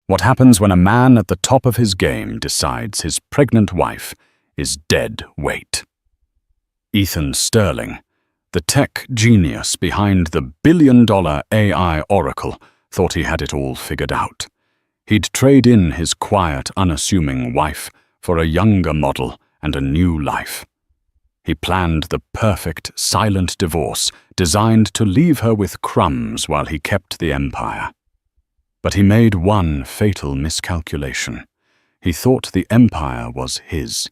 What happens when a man at the top of his game decides his pregnant wife is dead weight? Ethan Sterling, the tech genius behind the billion-dollar AI oracle, thought he had it all figured out. He'd trade in his quiet, unassuming wife for a younger model and a new life. He planned the perfect, silent divorce designed to leave her with crumbs while he kept the empire. But he made one fatal miscalculation. He thought the empire was his.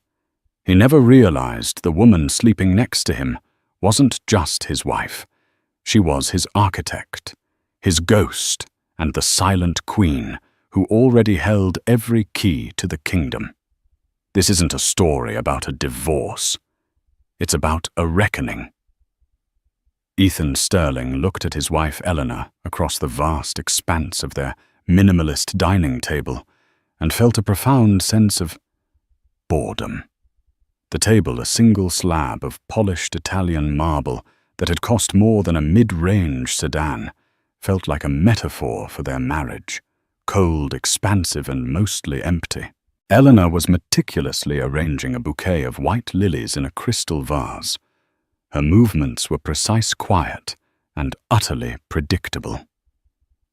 He never realized the woman sleeping next to him wasn't just his wife. She was his architect, his ghost, and the silent queen who already held every key to the kingdom. This isn't a story about a divorce. It's about a reckoning. Ethan Sterling looked at his wife Eleanor across the vast expanse of their minimalist dining table and felt a profound sense of boredom. The table, a single slab of polished Italian marble that had cost more than a mid-range sedan, felt like a metaphor for their marriage, cold, expansive, and mostly empty. Eleanor was meticulously arranging a bouquet of white lilies in a crystal vase. Her movements were precise, quiet, and utterly predictable.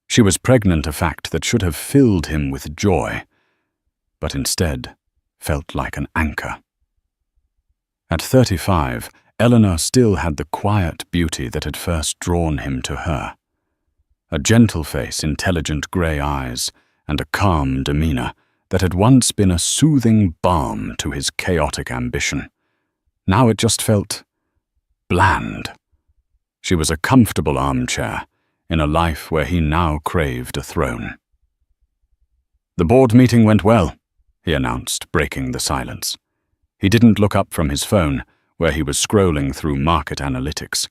She was pregnant, a fact that should have filled him with joy, but instead felt like an anchor. At 35, Eleanor still had the quiet beauty that had first drawn him to her. A gentle face, intelligent grey eyes, and a calm demeanor that had once been a soothing balm to his chaotic ambition. Now it just felt bland. She was a comfortable armchair in a life where he now craved a throne. "The board meeting went well," he announced, breaking the silence. He didn't look up from his phone, where he was scrolling through market analytics.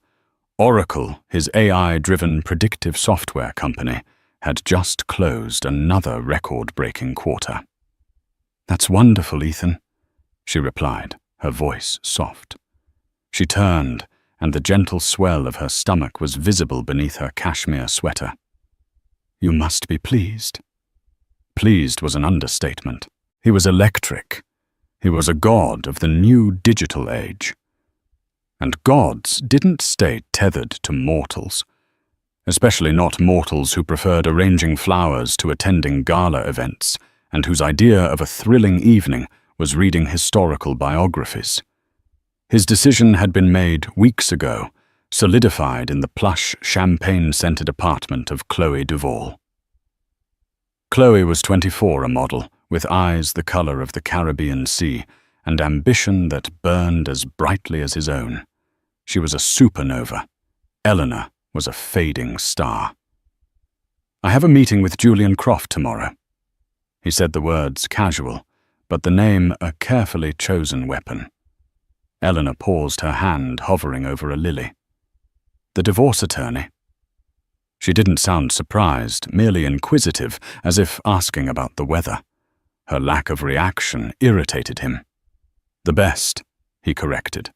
Oracle, his AI-driven predictive software company, had just closed another record-breaking quarter. "That's wonderful, Ethan," she replied, her voice soft. She turned, and the gentle swell of her stomach was visible beneath her cashmere sweater. "You must be pleased." Pleased was an understatement. He was electric. He was a god of the new digital age. And gods didn't stay tethered to mortals, especially not mortals who preferred arranging flowers to attending gala events and whose idea of a thrilling evening was reading historical biographies. His decision had been made weeks ago, solidified in the plush, champagne-scented apartment of Chloe Duvall. Chloe was 24, a model, with eyes the color of the Caribbean Sea and ambition that burned as brightly as his own. She was a supernova. Eleanor was a fading star. "I have a meeting with Julian Croft tomorrow." He said the words casual, but the name a carefully chosen weapon. Eleanor paused, her hand hovering over a lily. "The divorce attorney?" She didn't sound surprised, merely inquisitive, as if asking about the weather. Her lack of reaction irritated him. "The best," he corrected.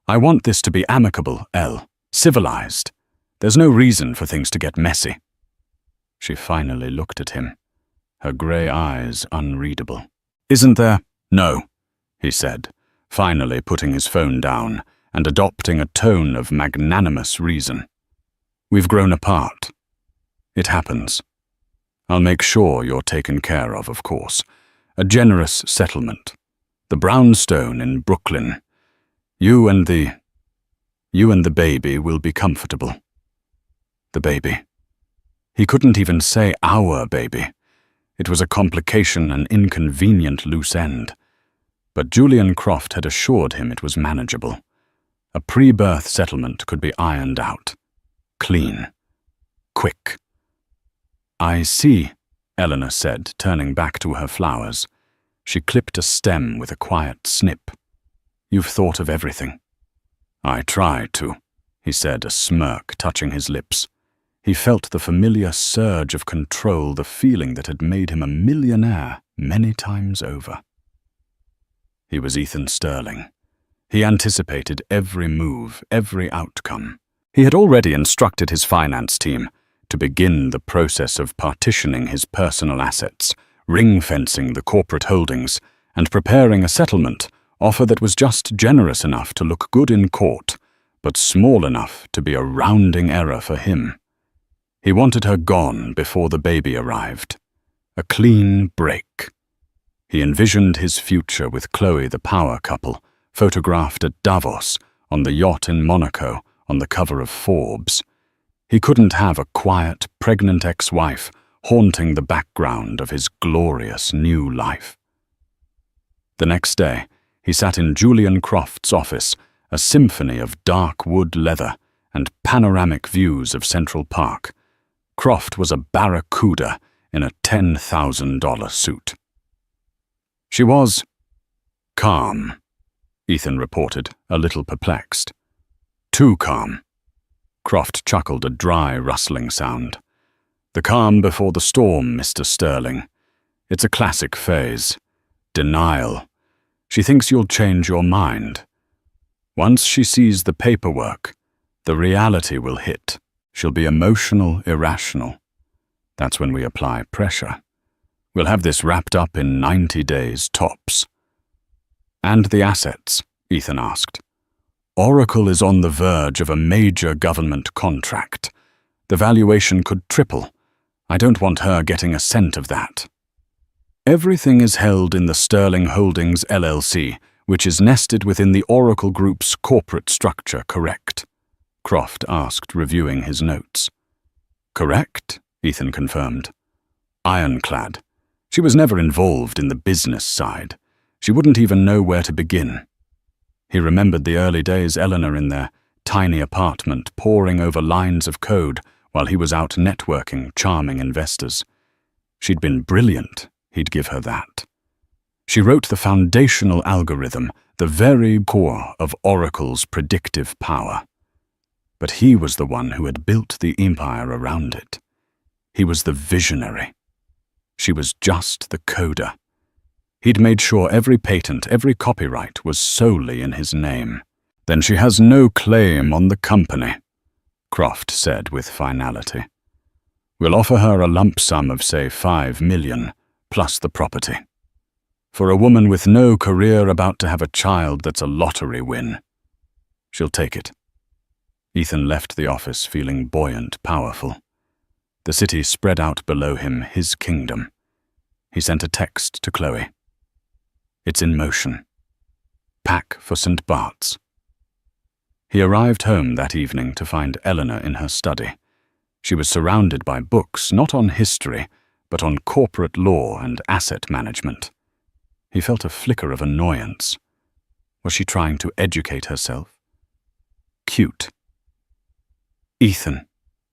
"I want this to be amicable, Elle, civilized. There's no reason for things to get messy." She finally looked at him, her grey eyes unreadable. "Isn't there?" "No," he said, finally putting his phone down and adopting a tone of magnanimous reason. "We've grown apart. It happens. I'll make sure you're taken care of course. A generous settlement. The brownstone in Brooklyn. You and the baby will be comfortable." The baby. He couldn't even say our baby. It was a complication, an inconvenient loose end. But Julian Croft had assured him it was manageable. A pre-birth settlement could be ironed out. Clean. Quick. "I see," Eleanor said, turning back to her flowers. She clipped a stem with a quiet snip. "You've thought of everything." "I try to," he said, a smirk touching his lips. He felt the familiar surge of control, the feeling that had made him a millionaire many times over. He was Ethan Sterling. He anticipated every move, every outcome. He had already instructed his finance team, to begin the process of partitioning his personal assets, ring-fencing the corporate holdings, and preparing a settlement offer that was just generous enough to look good in court, but small enough to be a rounding error for him. He wanted her gone before the baby arrived. A clean break. He envisioned his future with Chloe, the power couple, photographed at Davos, on the yacht in Monaco, on the cover of Forbes. He couldn't have a quiet, pregnant ex-wife haunting the background of his glorious new life. The next day, he sat in Julian Croft's office, a symphony of dark wood leather and panoramic views of Central Park. Croft was a barracuda in a $10,000 suit. She was calm, Ethan reported, a little perplexed. Too calm. Croft chuckled, a dry, rustling sound. The calm before the storm, Mr. Sterling. It's a classic phase. Denial. She thinks you'll change your mind. Once she sees the paperwork, the reality will hit. She'll be emotional, irrational. That's when we apply pressure. We'll have this wrapped up in 90 days tops. And the assets, Ethan asked. Oracle is on the verge of a major government contract. The valuation could triple. I don't want her getting a cent of that. Everything is held in the Sterling Holdings LLC, which is nested within the Oracle Group's corporate structure, correct? Croft asked, reviewing his notes. Correct, Ethan confirmed. Ironclad. She was never involved in the business side. She wouldn't even know where to begin. He remembered the early days Eleanor in their tiny apartment poring over lines of code while he was out networking, charming investors. She'd been brilliant, he'd give her that. She wrote the foundational algorithm, the very core of Oracle's predictive power. But he was the one who had built the empire around it. He was the visionary. She was just the coder. He'd made sure every patent, every copyright was solely in his name. Then she has no claim on the company, Croft said with finality. We'll offer her a lump sum of, say, $5 million, plus the property. For a woman with no career about to have a child that's a lottery win. She'll take it. Ethan left the office feeling buoyant, powerful. The city spread out below him, his kingdom. He sent a text to Chloe. It's in motion. Pack for St. Bart's. He arrived home that evening to find Eleanor in her study. She was surrounded by books, not on history, but on corporate law and asset management. He felt a flicker of annoyance. Was she trying to educate herself? Cute. Ethan,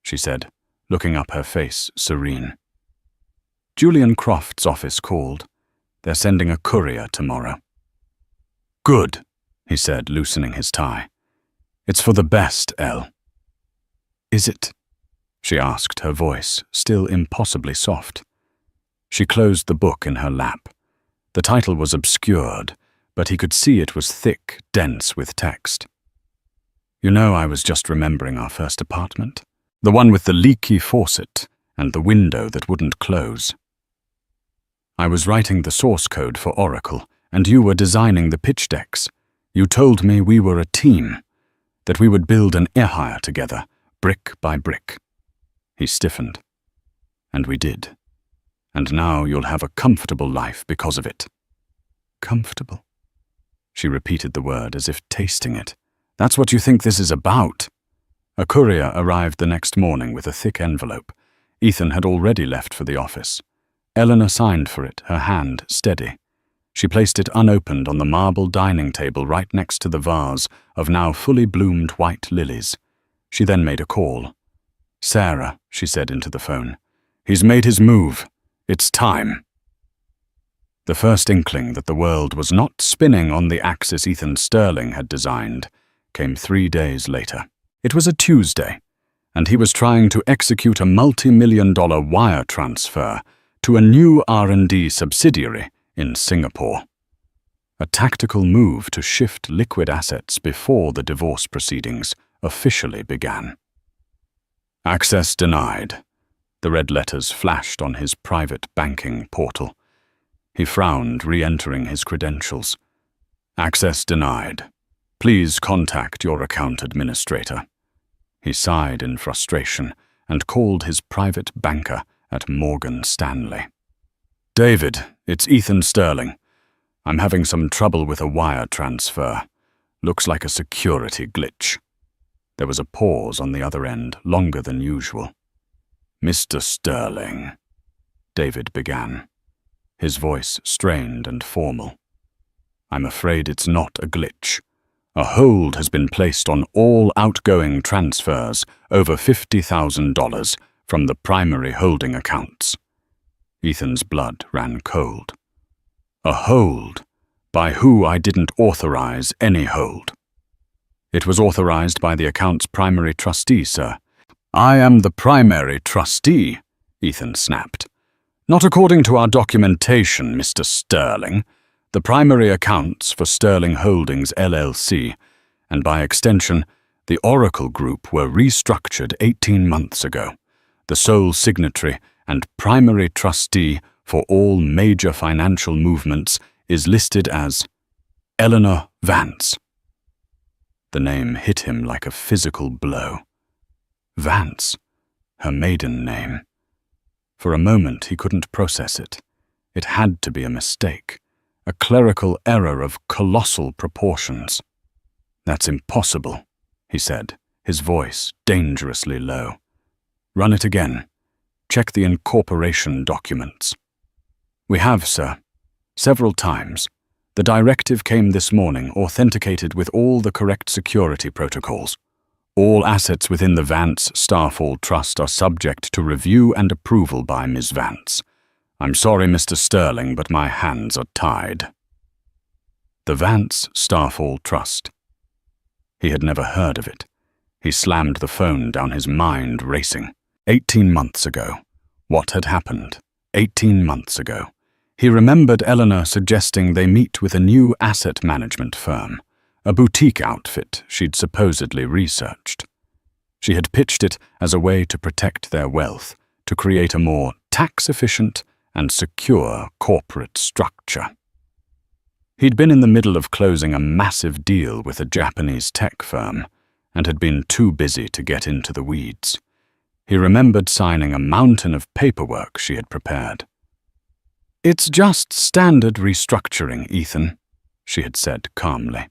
she said, looking up, her face serene. Julian Croft's office called. They're sending a courier tomorrow. Good, he said, loosening his tie. It's for the best, Elle. Is it? She asked, her voice still impossibly soft. She closed the book in her lap. The title was obscured, but he could see it was thick, dense with text. You know, I was just remembering our first apartment. The one with the leaky faucet and the window that wouldn't close. I was writing the source code for Oracle, and you were designing the pitch decks. You told me we were a team, that we would build an empire together, brick by brick. He stiffened. And we did. And now you'll have a comfortable life because of it. Comfortable? She repeated the word as if tasting it. That's what you think this is about? A courier arrived the next morning with a thick envelope. Ethan had already left for the office. Eleanor signed for it, her hand steady. She placed it unopened on the marble dining table right next to the vase of now fully bloomed white lilies. She then made a call. Sarah, she said into the phone. He's made his move. It's time. The first inkling that the world was not spinning on the axis Ethan Sterling had designed came 3 days later. It was a Tuesday, and he was trying to execute a multi-million-dollar wire transfer to a new R&D subsidiary in Singapore. A tactical move to shift liquid assets before the divorce proceedings officially began. Access denied, The red letters flashed on his private banking portal. He frowned, re-entering his credentials. Access denied. Please contact your account administrator. He sighed in frustration and called his private banker at Morgan Stanley. David, it's Ethan Sterling. I'm having some trouble with a wire transfer. Looks like a security glitch. There was a pause on the other end, longer than usual. Mr. Sterling, David began, his voice strained and formal. I'm afraid it's not a glitch. A hold has been placed on all outgoing transfers over $50,000 from the primary holding accounts. Ethan's blood ran cold. A hold, by who I didn't authorize any hold. It was authorized by the account's primary trustee, sir. I am the primary trustee, Ethan snapped. Not according to our documentation, Mr. Sterling. The primary accounts for Sterling Holdings LLC, and by extension, the Oracle Group were restructured 18 months ago. The sole signatory and primary trustee for all major financial movements is listed as Eleanor Vance. The name hit him like a physical blow. Vance, her maiden name. For a moment he couldn't process it. It had to be a mistake, a clerical error of colossal proportions. That's impossible, he said, his voice dangerously low. Run it again. Check the incorporation documents. We have, sir. Several times. The directive came this morning, authenticated with all the correct security protocols. All assets within the Vance Starfall Trust are subject to review and approval by Ms. Vance. I'm sorry, Mr. Sterling, but my hands are tied. The Vance Starfall Trust. He had never heard of it. He slammed the phone down, his mind racing. 18 months ago. What had happened? 18 months ago. He remembered Eleanor suggesting they meet with a new asset management firm, a boutique outfit she'd supposedly researched. She had pitched it as a way to protect their wealth, to create a more tax-efficient and secure corporate structure. He'd been in the middle of closing a massive deal with a Japanese tech firm and had been too busy to get into the weeds. He remembered signing a mountain of paperwork she had prepared. It's just standard restructuring, Ethan, she had said calmly.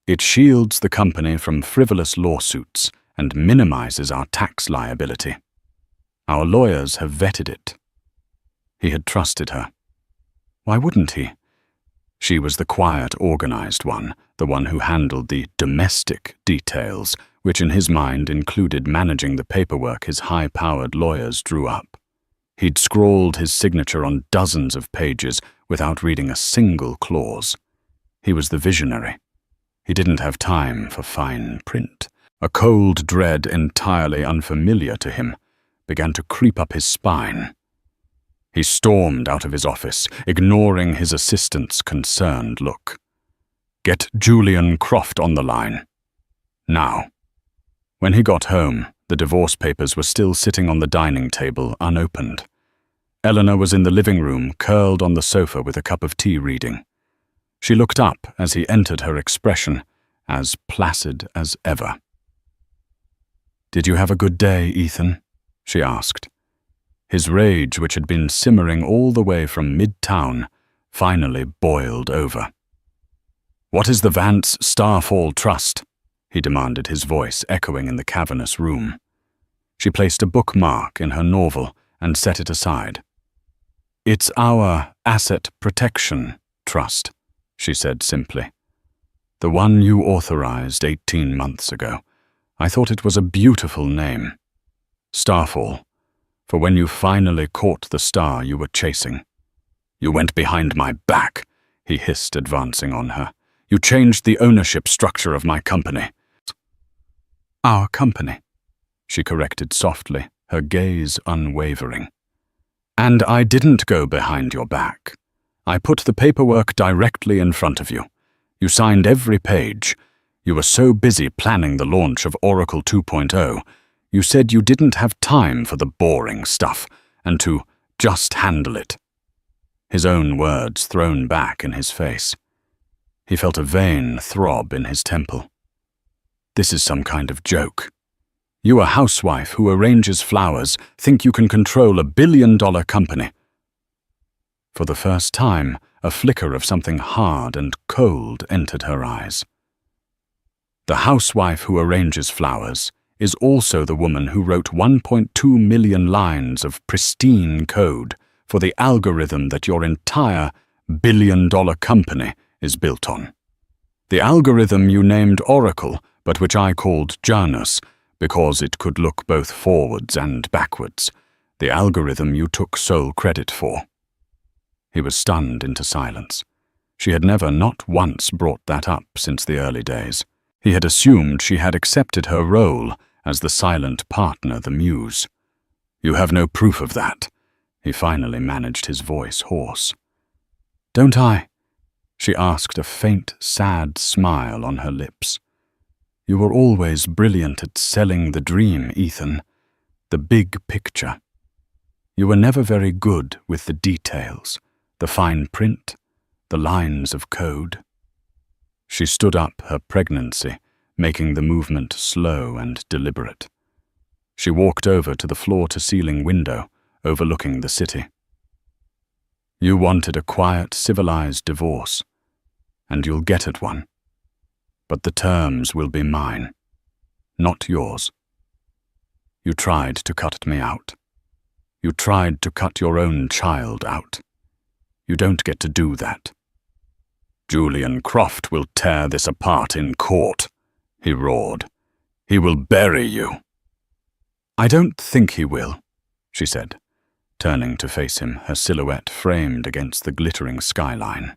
It shields the company from frivolous lawsuits and minimizes our tax liability. Our lawyers have vetted it. He had trusted her. Why wouldn't he? She was the quiet, organized one, the one who handled the domestic details, which in his mind included managing the paperwork his high-powered lawyers drew up. He'd scrawled his signature on dozens of pages without reading a single clause. He was the visionary. He didn't have time for fine print. A cold dread entirely unfamiliar to him began to creep up his spine. He stormed out of his office, ignoring his assistant's concerned look. Get Julian Croft on the line. Now. When he got home, the divorce papers were still sitting on the dining table, unopened. Eleanor was in the living room, curled on the sofa with a cup of tea reading. She looked up as he entered, her expression as placid as ever. "Did you have a good day, Ethan?" she asked. His rage, which had been simmering all the way from Midtown, finally boiled over. "What is the Vance Starfall Trust?" he demanded, his voice echoing in the cavernous room. She placed a bookmark in her novel and set it aside. "It's our Asset Protection Trust," she said simply. "The one you authorized 18 months ago. I thought it was a beautiful name. Starfall, for when you finally caught the star you were chasing. You went behind my back," he hissed, advancing on her. "You changed the ownership structure of my company." "Our company," she corrected softly, her gaze unwavering. "And I didn't go behind your back. I put the paperwork directly in front of you. You signed every page. You were so busy planning the launch of Oracle 2.0, You said you didn't have time for the boring stuff and to just handle it. His own words thrown back in his face. He felt a vain throb in his temple. This is some kind of joke. You, a housewife who arranges flowers, think you can control $1 billion company. For the first time, a flicker of something hard and cold entered her eyes. The housewife who arranges flowers is also the woman who wrote 1.2 million lines of pristine code for the algorithm that your entire $1 billion company is built on. The algorithm you named Oracle, but which I called Janus, because it could look both forwards and backwards. The algorithm you took sole credit for. He was stunned into silence. She had never not once brought that up since the early days. He had assumed she had accepted her role as the silent partner, the muse. You have no proof of that. He finally managed his voice hoarse. Don't I? She asked, a faint, sad smile on her lips. You were always brilliant at selling the dream, Ethan. The big picture. You were never very good with the details, the fine print, the lines of code. She stood up, her pregnancy making the movement slow and deliberate. She walked over to the floor-to-ceiling window overlooking the city. You wanted a quiet, civilized divorce, and you'll get at one. But the terms will be mine, not yours. You tried to cut me out. You tried to cut your own child out. You don't get to do that. Julian Croft will tear this apart in court, he roared. He will bury you. I don't think he will, she said, turning to face him, her silhouette framed against the glittering skyline.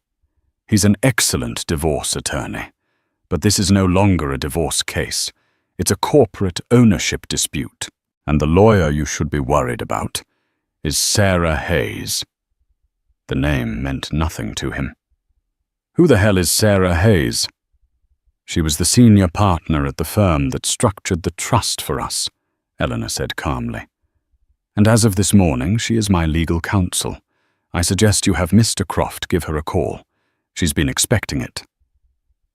He's an excellent divorce attorney. But this is no longer a divorce case. It's a corporate ownership dispute, and the lawyer you should be worried about is Sarah Hayes. The name meant nothing to him. Who the hell is Sarah Hayes? She was the senior partner at the firm that structured the trust for us, Eleanor said calmly. And as of this morning, she is my legal counsel. I suggest you have Mr. Croft give her a call. She's been expecting it.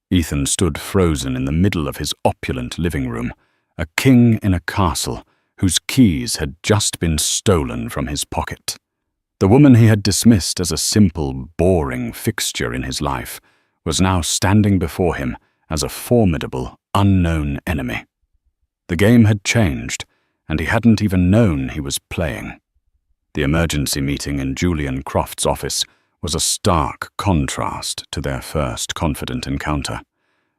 Ethan stood frozen in the middle of his opulent living room, a king in a castle whose keys had just been stolen from his pocket. The woman he had dismissed as a simple, boring fixture in his life was now standing before him as a formidable, unknown enemy. The game had changed, and he hadn't even known he was playing. The emergency meeting in Julian Croft's office was a stark contrast to their first confident encounter.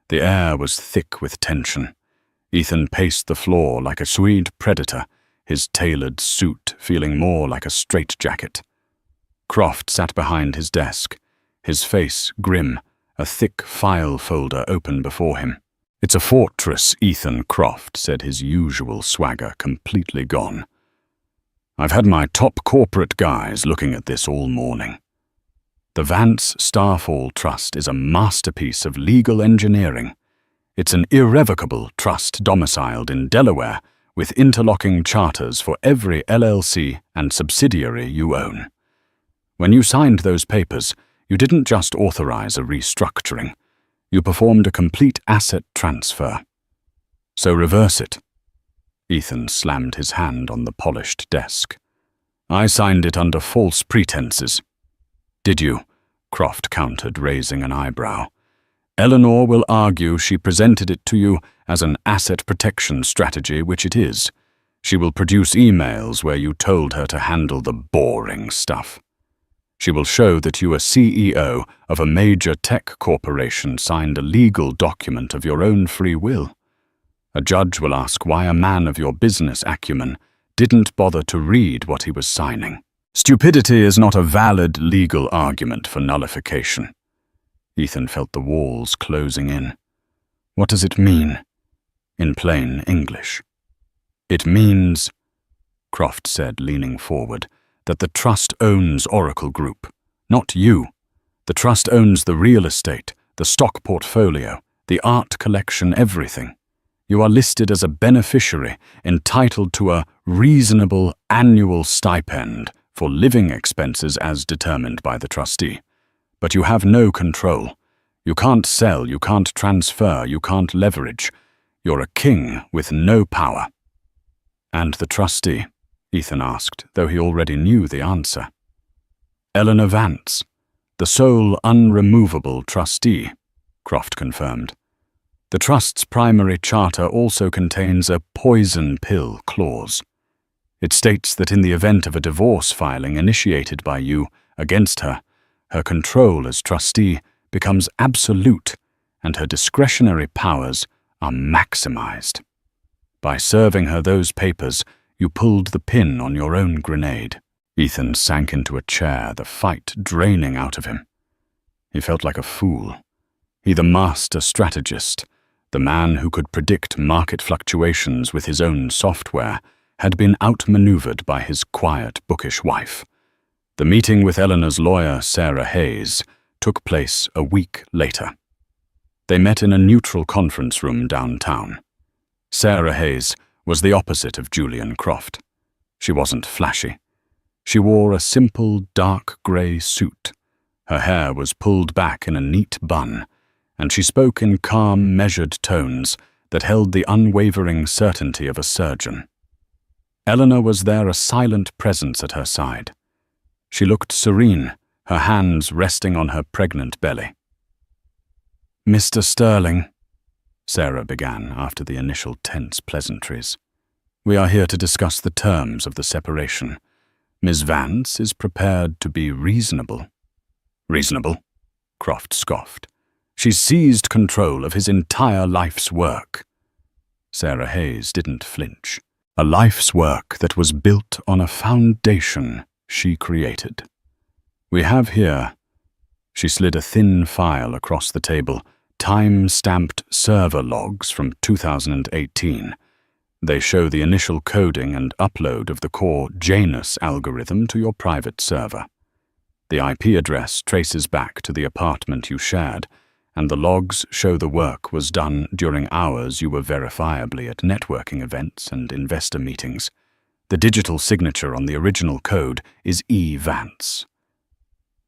The air was thick with tension. Ethan paced the floor like a Swede predator, his tailored suit feeling more like a straitjacket. Croft sat behind his desk, his face grim, a thick file folder open before him. It's a fortress, Ethan Croft said, his usual swagger completely gone. I've had my top corporate guys looking at this all morning. The Vance Starfall Trust is a masterpiece of legal engineering. It's an irrevocable trust domiciled in Delaware with interlocking charters for every LLC and subsidiary you own. When you signed those papers, you didn't just authorize a restructuring. You performed a complete asset transfer. So reverse it. Ethan slammed his hand on the polished desk. I signed it under false pretenses. Did you? Croft countered, raising an eyebrow. Eleanor will argue she presented it to you as an asset protection strategy, which it is. She will produce emails where you told her to handle the boring stuff. She will show that you, a CEO of a major tech corporation, signed a legal document of your own free will. A judge will ask why a man of your business acumen didn't bother to read what he was signing. Stupidity is not a valid legal argument for nullification. Ethan felt the walls closing in. What does it mean? In plain English. It means, Croft said, leaning forward, that the trust owns Oracle Group, not you. The trust owns the real estate, the stock portfolio, the art collection, everything. You are listed as a beneficiary entitled to a reasonable annual stipend for living expenses as determined by the trustee. But you have no control. You can't sell, you can't transfer, you can't leverage. You're a king with no power." "And the trustee?" Ethan asked, though he already knew the answer. "Eleanor Vance, the sole unremovable trustee," Croft confirmed. "The trust's primary charter also contains a poison pill clause. It states that in the event of a divorce filing initiated by you against her, her control as trustee becomes absolute and her discretionary powers are maximized. By serving her those papers, you pulled the pin on your own grenade." Ethan sank into a chair, the fight draining out of him. He felt like a fool. He, the master strategist, the man who could predict market fluctuations with his own software, had been outmaneuvered by his quiet, bookish wife. The meeting with Eleanor's lawyer, Sarah Hayes, took place a week later. They met in a neutral conference room downtown. Sarah Hayes was the opposite of Julian Croft. She wasn't flashy. She wore a simple, dark grey suit. Her hair was pulled back in a neat bun, and she spoke in calm, measured tones that held the unwavering certainty of a surgeon. Eleanor was there, a silent presence at her side. She looked serene, her hands resting on her pregnant belly. "Mr. Sterling," Sarah began after the initial tense pleasantries, "we are here to discuss the terms of the separation. Ms. Vance is prepared to be reasonable." "Reasonable?" Croft scoffed. "She's seized control of his entire life's work." Sarah Hayes didn't flinch. A life's work that was built on a foundation she created. "We have here," she slid a thin file across the table, time-stamped server logs from 2018. They show the initial coding and upload of the core Janus algorithm to your private server. The IP address traces back to the apartment you shared, and the logs show the work was done during hours you were verifiably at networking events and investor meetings. The digital signature on the original code is E. Vance.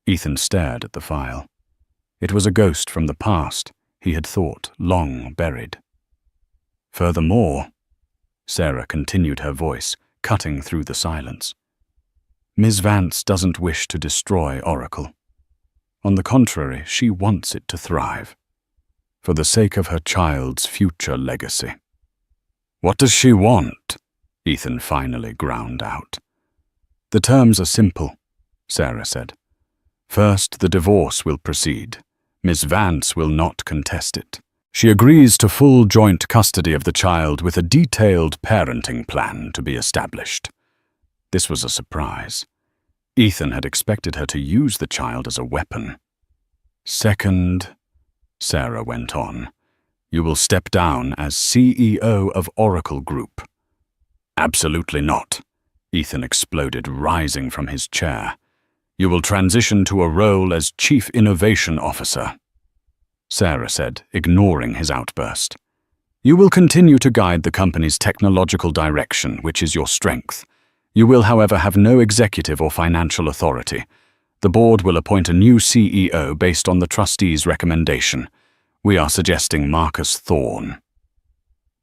Ethan stared at the file. It was a ghost from the past he had thought long buried. "Furthermore," Sarah continued, her voice cutting through the silence, "Ms. Vance doesn't wish to destroy Oracle. On the contrary, she wants it to thrive, for the sake of her child's future legacy." "What does she want?" Ethan finally ground out. "The terms are simple," Sarah said. "First, the divorce will proceed. Ms. Vance will not contest it. She agrees to full joint custody of the child with a detailed parenting plan to be established." This was a surprise. Ethan had expected her to use the child as a weapon. "Second," Sarah went on, "you will step down as CEO of Oracle Group." "Absolutely not," Ethan exploded, rising from his chair. "You will transition to a role as Chief Innovation Officer," Sarah said, ignoring his outburst. "You will continue to guide the company's technological direction, which is your strength. You will, however, have no executive or financial authority. The board will appoint a new CEO based on the trustee's recommendation. We are suggesting Marcus Thorne."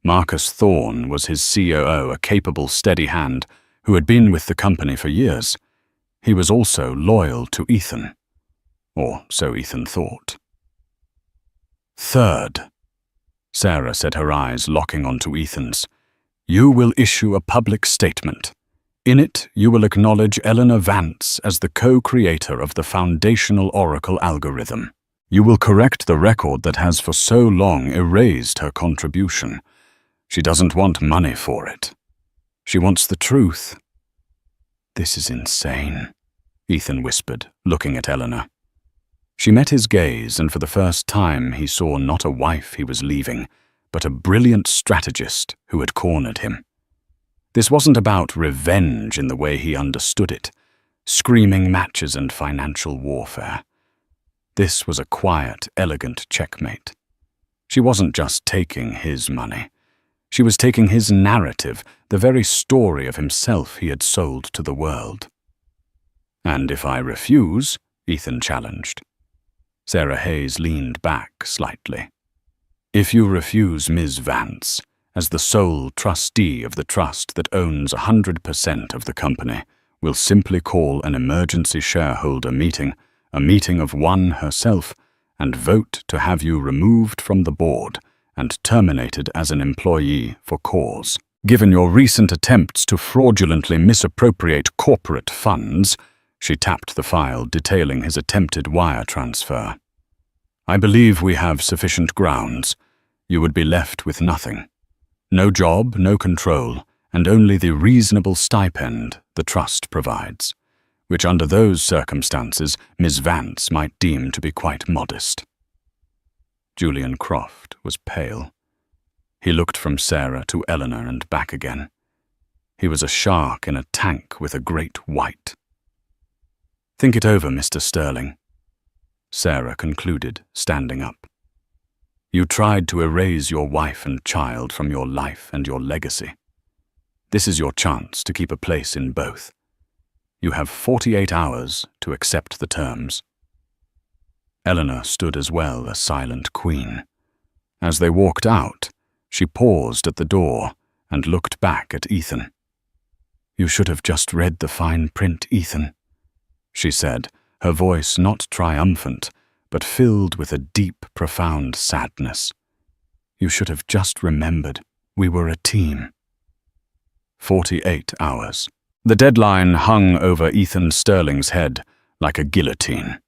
Marcus Thorne was his COO, a capable, steady hand who had been with the company for years. He was also loyal to Ethan. Or so Ethan thought. "Third," Sarah said, her eyes locking onto Ethan's, "you will issue a public statement. In it, you will acknowledge Eleanor Vance as the co-creator of the foundational Oracle algorithm. You will correct the record that has for so long erased her contribution. She doesn't want money for it. She wants the truth." "This is insane," Ethan whispered, looking at Eleanor. She met his gaze, and for the first time he saw not a wife he was leaving, but a brilliant strategist who had cornered him. This wasn't about revenge in the way he understood it, screaming matches and financial warfare. This was a quiet, elegant checkmate. She wasn't just taking his money. She was taking his narrative, the very story of himself he had sold to the world. "And if I refuse?" Ethan challenged. Sarah Hayes leaned back slightly. "If you refuse Ms. Vance, as the sole trustee of the trust that owns 100% of the company, we'll simply call an emergency shareholder meeting, a meeting of one herself, and vote to have you removed from the board and terminated as an employee for cause. Given your recent attempts to fraudulently misappropriate corporate funds," she tapped the file detailing his attempted wire transfer, "I believe we have sufficient grounds. You would be left with nothing. No job, no control, and only the reasonable stipend the trust provides, which under those circumstances Ms. Vance might deem to be quite modest." Julian Croft was pale. He looked from Sarah to Eleanor and back again. He was a shark in a tank with a great white. "Think it over, Mr. Sterling," Sarah concluded, standing up. "You tried to erase your wife and child from your life and your legacy. This is your chance to keep a place in both. You have 48 hours to accept the terms." Eleanor stood as well, a silent queen. As they walked out, she paused at the door and looked back at Ethan. "You should have just read the fine print, Ethan," she said, her voice not triumphant, but filled with a deep, profound sadness. "You should have just remembered we were a team." 48 hours. The deadline hung over Ethan Sterling's head like a guillotine.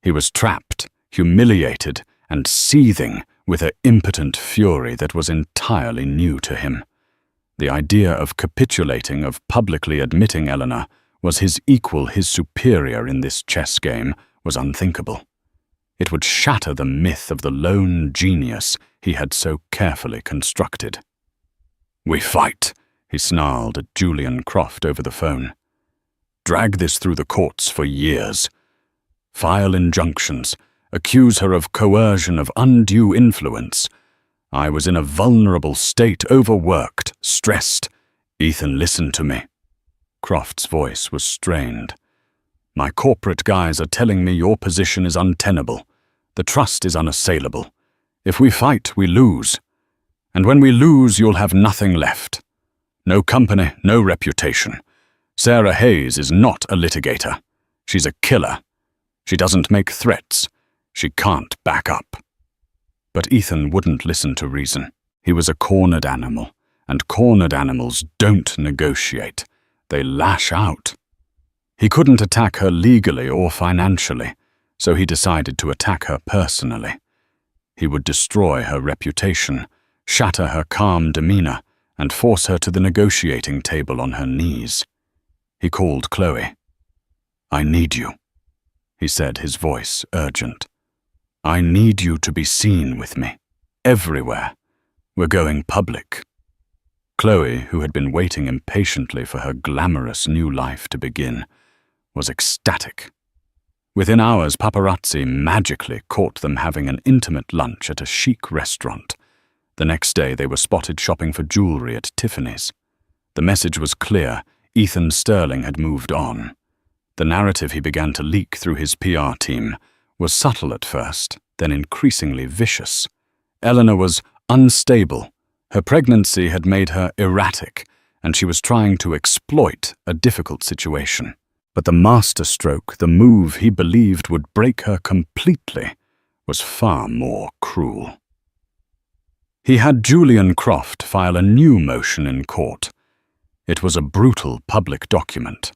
He was trapped, humiliated, and seething with an impotent fury that was entirely new to him. The idea of capitulating, of publicly admitting Eleanor was his equal, his superior in this chess game, was unthinkable. It would shatter the myth of the lone genius he had so carefully constructed. "We fight," he snarled at Julian Croft over the phone. "Drag this through the courts for years. File injunctions. Accuse her of coercion, of undue influence. I was in a vulnerable state, overworked, stressed. Ethan, listen to me." Croft's voice was strained. "My corporate guys are telling me your position is untenable. The trust is unassailable. If we fight, we lose. And when we lose, you'll have nothing left. No company, no reputation. Sarah Hayes is not a litigator. She's a killer. She doesn't make threats. She can't back up." But Ethan wouldn't listen to reason. He was a cornered animal, and cornered animals don't negotiate. They lash out. He couldn't attack her legally or financially, so he decided to attack her personally. He would destroy her reputation, shatter her calm demeanor, and force her to the negotiating table on her knees. He called Chloe. "I need you," he said, his voice urgent. "I need you to be seen with me. Everywhere. We're going public." Chloe, who had been waiting impatiently for her glamorous new life to begin, was ecstatic. Within hours, paparazzi magically caught them having an intimate lunch at a chic restaurant. The next day, they were spotted shopping for jewelry at Tiffany's. The message was clear: Ethan Sterling had moved on. The narrative he began to leak through his PR team was subtle at first, then increasingly vicious. Eleanor was unstable. Her pregnancy had made her erratic, and she was trying to exploit a difficult situation. But the masterstroke, the move he believed would break her completely, was far more cruel. He had Julian Croft file a new motion in court. It was a brutal public document.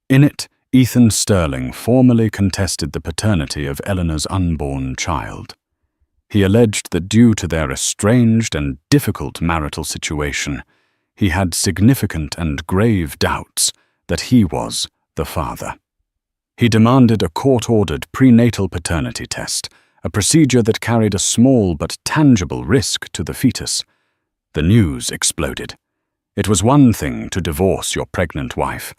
In it, Ethan Sterling formally contested the paternity of Eleanor's unborn child. He alleged that due to their estranged and difficult marital situation, he had significant and grave doubts that he was the father. He demanded a court-ordered prenatal paternity test, a procedure that carried a small but tangible risk to the fetus. The news exploded. It was one thing to divorce your pregnant wife.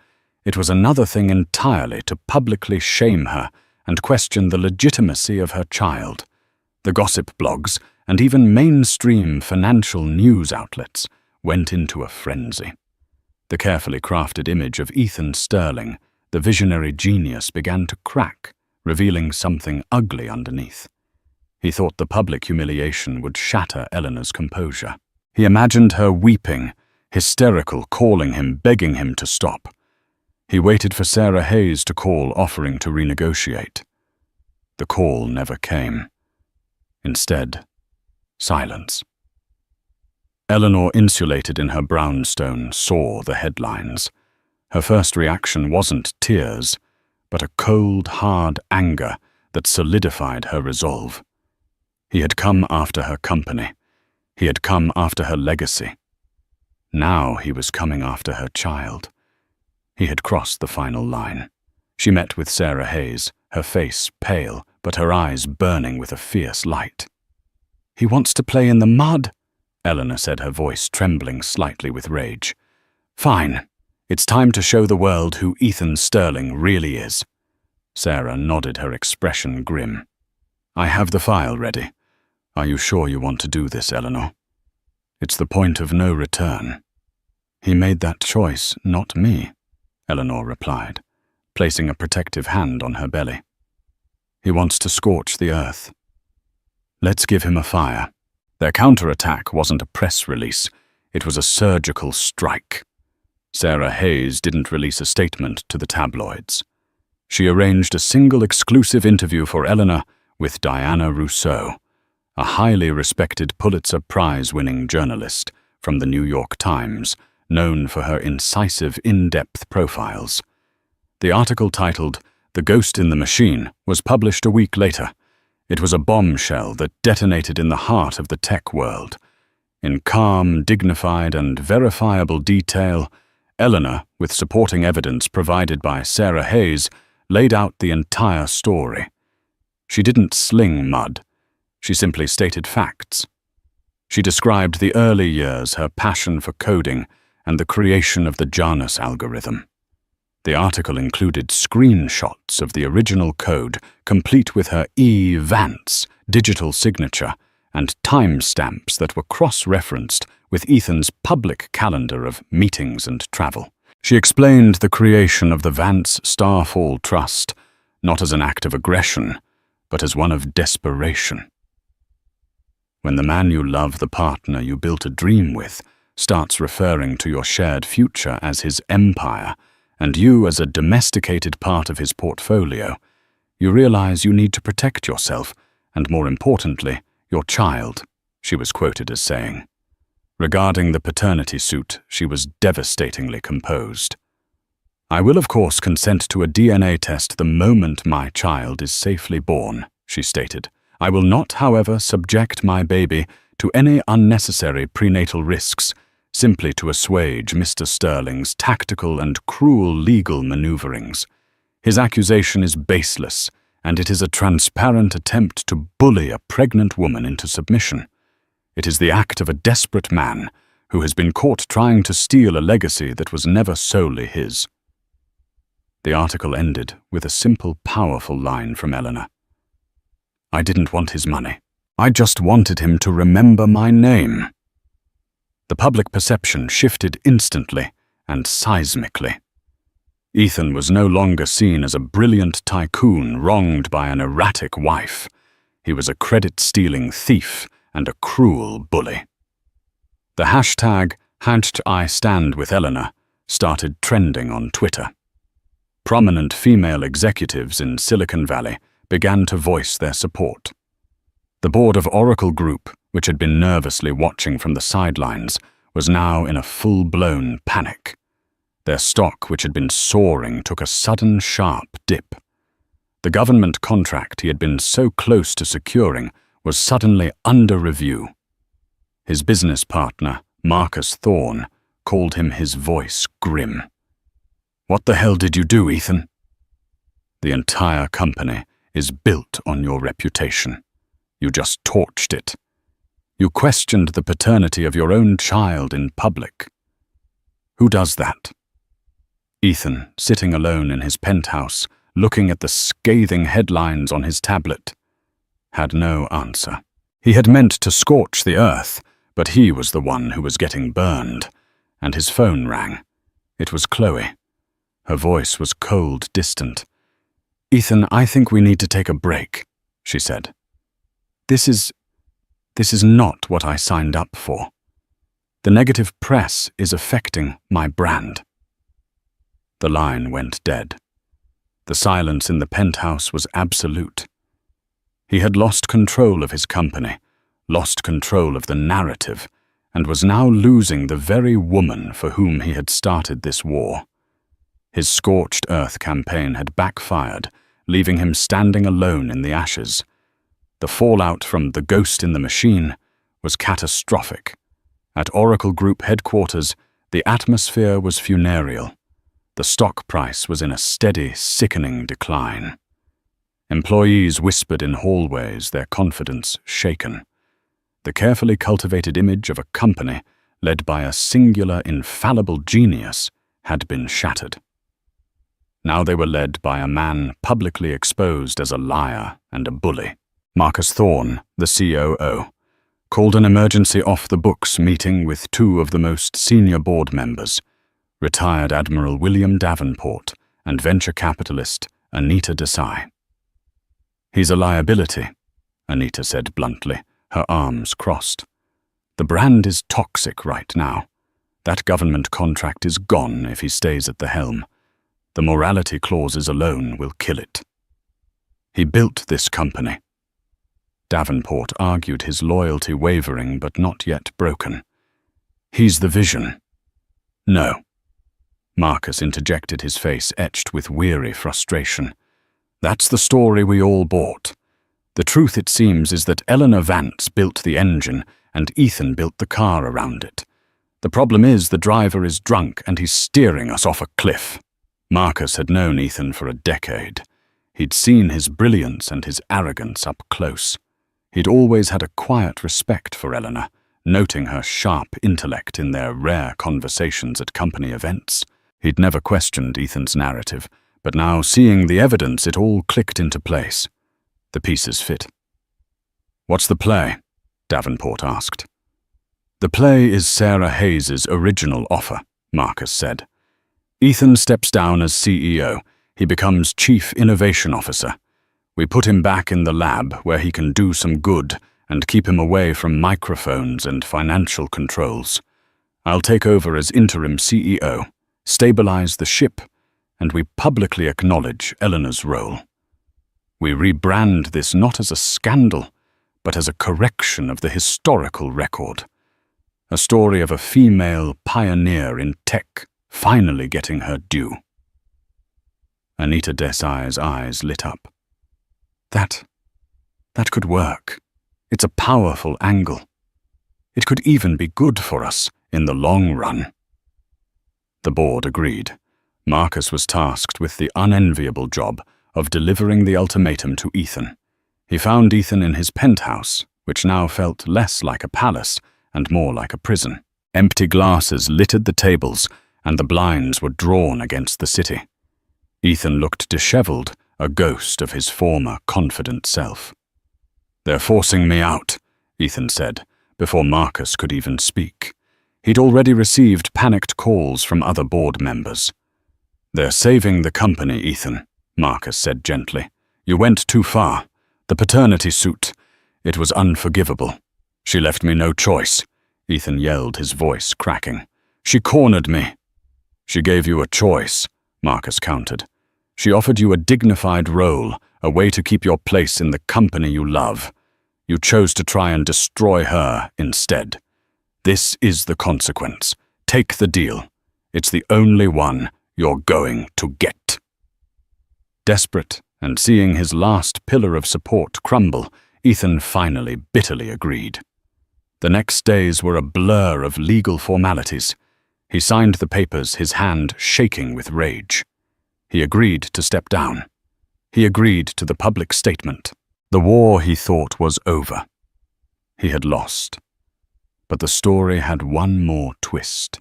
It was another thing entirely to publicly shame her and question the legitimacy of her child. The gossip blogs and even mainstream financial news outlets went into a frenzy. The carefully crafted image of Ethan Sterling, the visionary genius, began to crack, revealing something ugly underneath. He thought the public humiliation would shatter Eleanor's composure. He imagined her weeping, hysterical, calling him, begging him to stop. He waited for Sarah Hayes to call, offering to renegotiate. The call never came. Instead, silence. Eleanor, insulated in her brownstone, saw the headlines. Her first reaction wasn't tears, but a cold, hard anger that solidified her resolve. He had come after her company. He had come after her legacy. Now he was coming after her child. He had crossed the final line. She met with Sarah Hayes, her face pale, but her eyes burning with a fierce light. "He wants to play in the mud," Eleanor said, her voice trembling slightly with rage. "Fine. It's time to show the world who Ethan Sterling really is." Sarah nodded, her expression grim. "I have the file ready. Are you sure you want to do this, Eleanor? It's the point of no return." "He made that choice, not me," Eleanor replied, placing a protective hand on her belly. "He wants to scorch the earth. Let's give him a fire." Their counterattack wasn't a press release, it was a surgical strike. Sarah Hayes didn't release a statement to the tabloids. She arranged a single exclusive interview for Eleanor with Diana Rousseau, a highly respected Pulitzer Prize-winning journalist from the New York Times, known for her incisive, in-depth profiles. The article, titled "The Ghost in the Machine," was published a week later. It was a bombshell that detonated in the heart of the tech world. In calm, dignified, and verifiable detail, Eleanor, with supporting evidence provided by Sarah Hayes, laid out the entire story. She didn't sling mud. She simply stated facts. She described the early years, her passion for coding, and the creation of the Janus algorithm. The article included screenshots of the original code, complete with her E. Vance digital signature, and timestamps that were cross-referenced with Ethan's public calendar of meetings and travel. She explained the creation of the Vance Starfall Trust, not as an act of aggression, but as one of desperation. When the man you love, the partner you built a dream with, starts referring to your shared future as his empire, and you as a domesticated part of his portfolio, you realize you need to protect yourself, and more importantly, your child, she was quoted as saying. Regarding the paternity suit, she was devastatingly composed. "I will of course consent to a DNA test the moment my child is safely born," she stated. "I will not, however, subject my baby to any unnecessary prenatal risks, simply to assuage Mr. Sterling's tactical and cruel legal maneuverings. His accusation is baseless, and it is a transparent attempt to bully a pregnant woman into submission. It is the act of a desperate man who has been caught trying to steal a legacy that was never solely his." The article ended with a simple, powerful line from Eleanor. "I didn't want his money. I just wanted him to remember my name." The public perception shifted instantly and seismically. Ethan was no longer seen as a brilliant tycoon wronged by an erratic wife. He was a credit-stealing thief and a cruel bully. The hashtag #IStandWithEleanor started trending on Twitter. Prominent female executives in Silicon Valley began to voice their support. The board of Oracle Group, which had been nervously watching from the sidelines, was now in a full-blown panic. Their stock, which had been soaring, took a sudden, sharp dip. The government contract he had been so close to securing was suddenly under review. His business partner, Marcus Thorne, called him, his voice grim. "What the hell did you do, Ethan?" "The entire company is built on your reputation. You just torched it. You questioned the paternity of your own child in public. Who does that?" Ethan, sitting alone in his penthouse, looking at the scathing headlines on his tablet, had no answer. He had meant to scorch the earth, but he was the one who was getting burned, and his phone rang. It was Chloe. Her voice was cold, distant. "Ethan, I think we need to take a break," she said. This is not what I signed up for. The negative press is affecting my brand." The line went dead. The silence in the penthouse was absolute. He had lost control of his company, lost control of the narrative, and was now losing the very woman for whom he had started this war. His scorched earth campaign had backfired, leaving him standing alone in the ashes. The fallout from the ghost in the machine was catastrophic. At Oracle Group headquarters, the atmosphere was funereal. The stock price was in a steady, sickening decline. Employees whispered in hallways, their confidence shaken. The carefully cultivated image of a company led by a singular, infallible genius had been shattered. Now they were led by a man publicly exposed as a liar and a bully. Marcus Thorne, the COO, called an emergency off-the-books meeting with two of the most senior board members, retired Admiral William Davenport and venture capitalist Anita Desai. "He's a liability," Anita said bluntly, her arms crossed. "The brand is toxic right now. That government contract is gone if he stays at the helm. The morality clauses alone will kill it. He built this company." Davenport argued, his loyalty wavering but not yet broken. "He's the vision." "No." Marcus interjected, his face etched with weary frustration. "That's the story we all bought. The truth, it seems, is that Eleanor Vance built the engine and Ethan built the car around it. The problem is the driver is drunk and he's steering us off a cliff." Marcus had known Ethan for a decade. He'd seen his brilliance and his arrogance up close. He'd always had a quiet respect for Eleanor, noting her sharp intellect in their rare conversations at company events. He'd never questioned Ethan's narrative, but now, seeing the evidence, it all clicked into place. The pieces fit. "What's the play?" Davenport asked. "The play is Sarah Hayes's original offer," Marcus said. "Ethan steps down as CEO. He becomes Chief Innovation Officer. We put him back in the lab where he can do some good and keep him away from microphones and financial controls. I'll take over as interim CEO, stabilize the ship, and we publicly acknowledge Eleanor's role. We rebrand this not as a scandal, but as a correction of the historical record. A story of a female pioneer in tech finally getting her due." Anita Desai's eyes lit up. That could work. It's a powerful angle. It could even be good for us in the long run." The board agreed. Marcus was tasked with the unenviable job of delivering the ultimatum to Ethan. He found Ethan in his penthouse, which now felt less like a palace and more like a prison. Empty glasses littered the tables, and the blinds were drawn against the city. Ethan looked disheveled, a ghost of his former confident self. "They're forcing me out," Ethan said, before Marcus could even speak. He'd already received panicked calls from other board members. "They're saving the company, Ethan," Marcus said gently. "You went too far. The paternity suit. It was unforgivable. She left me no choice," Ethan yelled, his voice cracking. "She cornered me." "She gave you a choice," Marcus countered. "She offered you a dignified role, a way to keep your place in the company you love. You chose to try and destroy her instead. This is the consequence. Take the deal. It's the only one you're going to get." Desperate, and seeing his last pillar of support crumble, Ethan finally bitterly agreed. The next days were a blur of legal formalities. He signed the papers, his hand shaking with rage. He agreed to step down. He agreed to the public statement. The war, he thought, was over. He had lost. But the story had one more twist,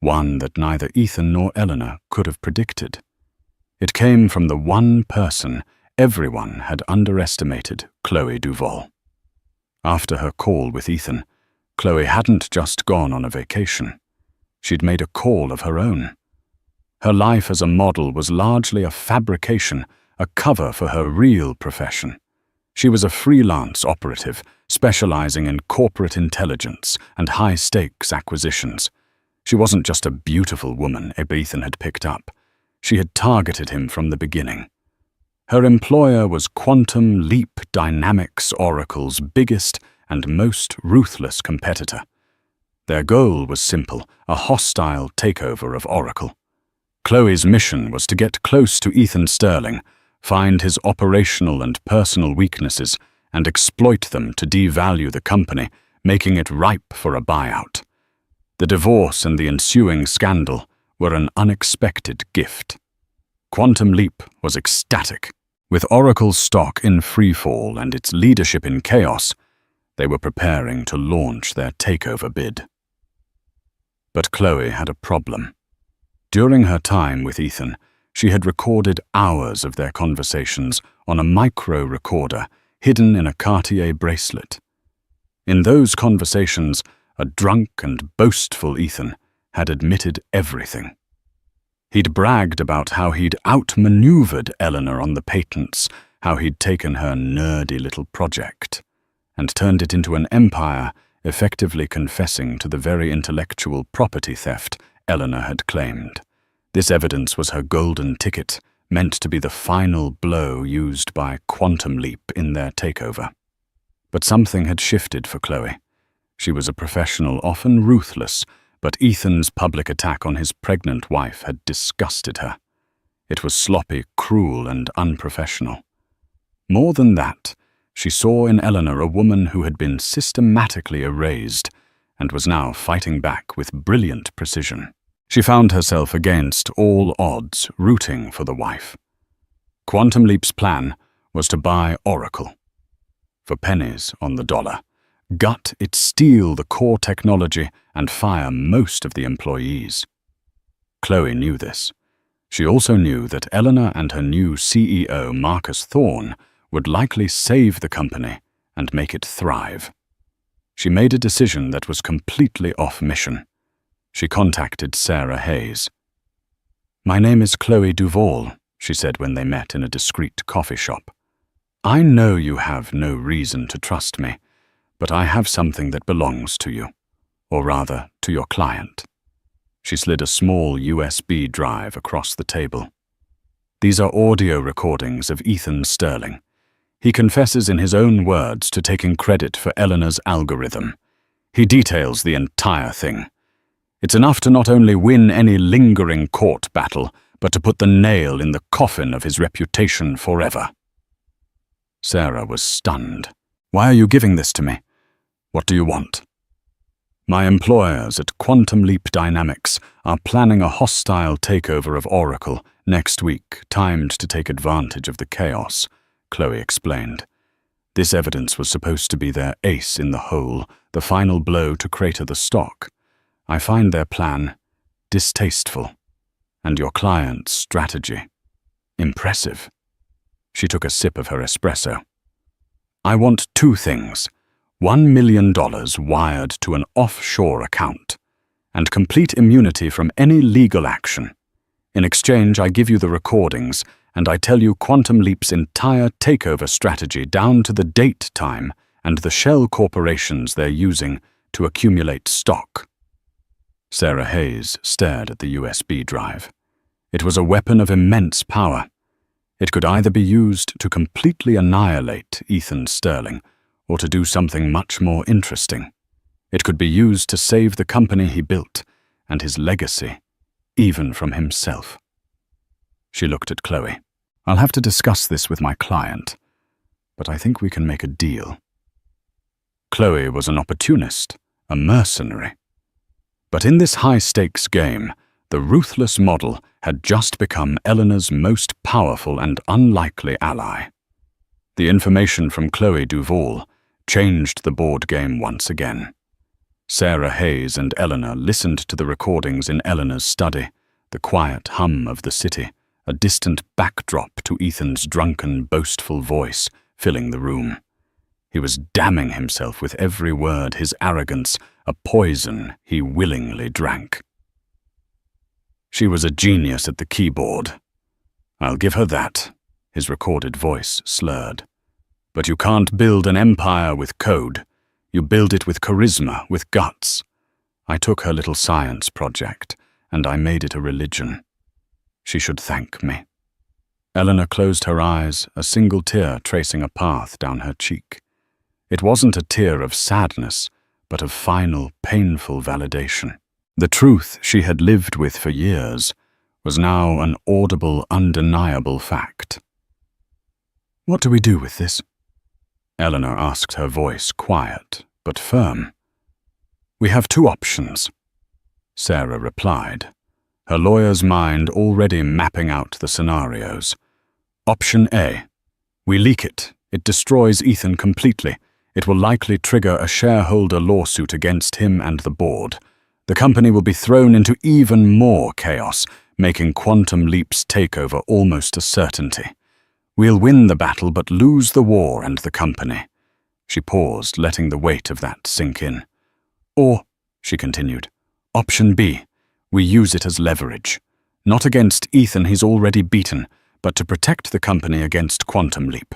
one that neither Ethan nor Eleanor could have predicted. It came from the one person everyone had underestimated, Chloe Duvall. After her call with Ethan, Chloe hadn't just gone on a vacation. She'd made a call of her own. Her life as a model was largely a fabrication, a cover for her real profession. She was a freelance operative, specializing in corporate intelligence and high-stakes acquisitions. She wasn't just a beautiful woman Ethan had picked up. She had targeted him from the beginning. Her employer was Quantum Leap Dynamics, Oracle's biggest and most ruthless competitor. Their goal was simple, a hostile takeover of Oracle. Chloe's mission was to get close to Ethan Sterling, find his operational and personal weaknesses, and exploit them to devalue the company, making it ripe for a buyout. The divorce and the ensuing scandal were an unexpected gift. Quantum Leap was ecstatic. With Oracle's stock in freefall and its leadership in chaos, they were preparing to launch their takeover bid. But Chloe had a problem. During her time with Ethan, she had recorded hours of their conversations on a micro recorder hidden in a Cartier bracelet. In those conversations, a drunk and boastful Ethan had admitted everything. He'd bragged about how he'd outmaneuvered Eleanor on the patents, how he'd taken her nerdy little project and turned it into an empire, effectively confessing to the very intellectual property theft Eleanor had claimed. This evidence was her golden ticket, meant to be the final blow used by Quantum Leap in their takeover. But something had shifted for Chloe. She was a professional, often ruthless, but Ethan's public attack on his pregnant wife had disgusted her. It was sloppy, cruel, and unprofessional. More than that, she saw in Eleanor a woman who had been systematically erased and was now fighting back with brilliant precision. She found herself against all odds, rooting for the wife. Quantum Leap's plan was to buy Oracle. For pennies on the dollar, gut it, steal the core technology, and fire most of the employees. Chloe knew this. She also knew that Eleanor and her new CEO, Marcus Thorne, would likely save the company and make it thrive. She made a decision that was completely off mission. She contacted Sarah Hayes. "My name is Chloe Duvall," she said when they met in a discreet coffee shop. "I know you have no reason to trust me, but I have something that belongs to you, or rather, to your client." She slid a small USB drive across the table. "These are audio recordings of Ethan Sterling. He confesses in his own words to taking credit for Eleanor's algorithm. He details the entire thing. It's enough to not only win any lingering court battle, but to put the nail in the coffin of his reputation forever." Sarah was stunned. "Why are you giving this to me? What do you want?" "My employers at Quantum Leap Dynamics are planning a hostile takeover of Oracle next week, timed to take advantage of the chaos," Chloe explained. "This evidence was supposed to be their ace in the hole, the final blow to crater the stock. I find their plan distasteful, and your client's strategy impressive." She took a sip of her espresso. "I want two things: $1 million wired to an offshore account, and complete immunity from any legal action. In exchange, I give you the recordings, and I tell you Quantum Leap's entire takeover strategy down to the date, time, and the shell corporations they're using to accumulate stock." Sarah Hayes stared at the USB drive. It was a weapon of immense power. It could either be used to completely annihilate Ethan Sterling, or to do something much more interesting. It could be used to save the company he built, and his legacy, even from himself. She looked at Chloe. "I'll have to discuss this with my client, but I think we can make a deal." Chloe was an opportunist, a mercenary. But in this high-stakes game, the ruthless model had just become Eleanor's most powerful and unlikely ally. The information from Chloe Duvall changed the board game once again. Sarah Hayes and Eleanor listened to the recordings in Eleanor's study, the quiet hum of the city, a distant backdrop to Ethan's drunken, boastful voice filling the room. He was damning himself with every word, his arrogance, a poison he willingly drank. She was a genius at the keyboard. I'll give her that, his recorded voice slurred. But you can't build an empire with code. You build it with charisma, with guts. I took her little science project, and I made it a religion. She should thank me. Eleanor closed her eyes, a single tear tracing a path down her cheek. It wasn't a tear of sadness, but of final, painful validation. The truth she had lived with for years was now an audible, undeniable fact. "What do we do with this?" Eleanor asked, her voice quiet but firm. "We have two options," Sarah replied, her lawyer's mind already mapping out the scenarios. Option A. We leak it. It destroys Ethan completely. It will likely trigger a shareholder lawsuit against him and the board. The company will be thrown into even more chaos, making Quantum Leap's takeover almost a certainty. We'll win the battle but lose the war and the company. She paused, letting the weight of that sink in. Or, she continued, Option B. We use it as leverage. Not against Ethan he's already beaten, but to protect the company against Quantum Leap.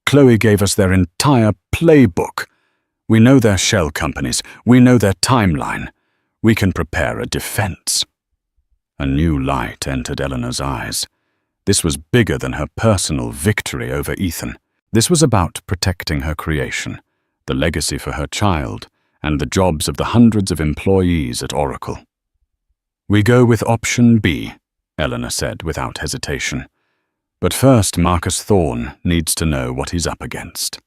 Chloe gave us their entire playbook. We know their shell companies. We know their timeline. We can prepare a defense. A new light entered Eleanor's eyes. This was bigger than her personal victory over Ethan. This was about protecting her creation, the legacy for her child, and the jobs of the hundreds of employees at Oracle. We go with option B, Eleanor said without hesitation. But first, Marcus Thorne needs to know what he's up against.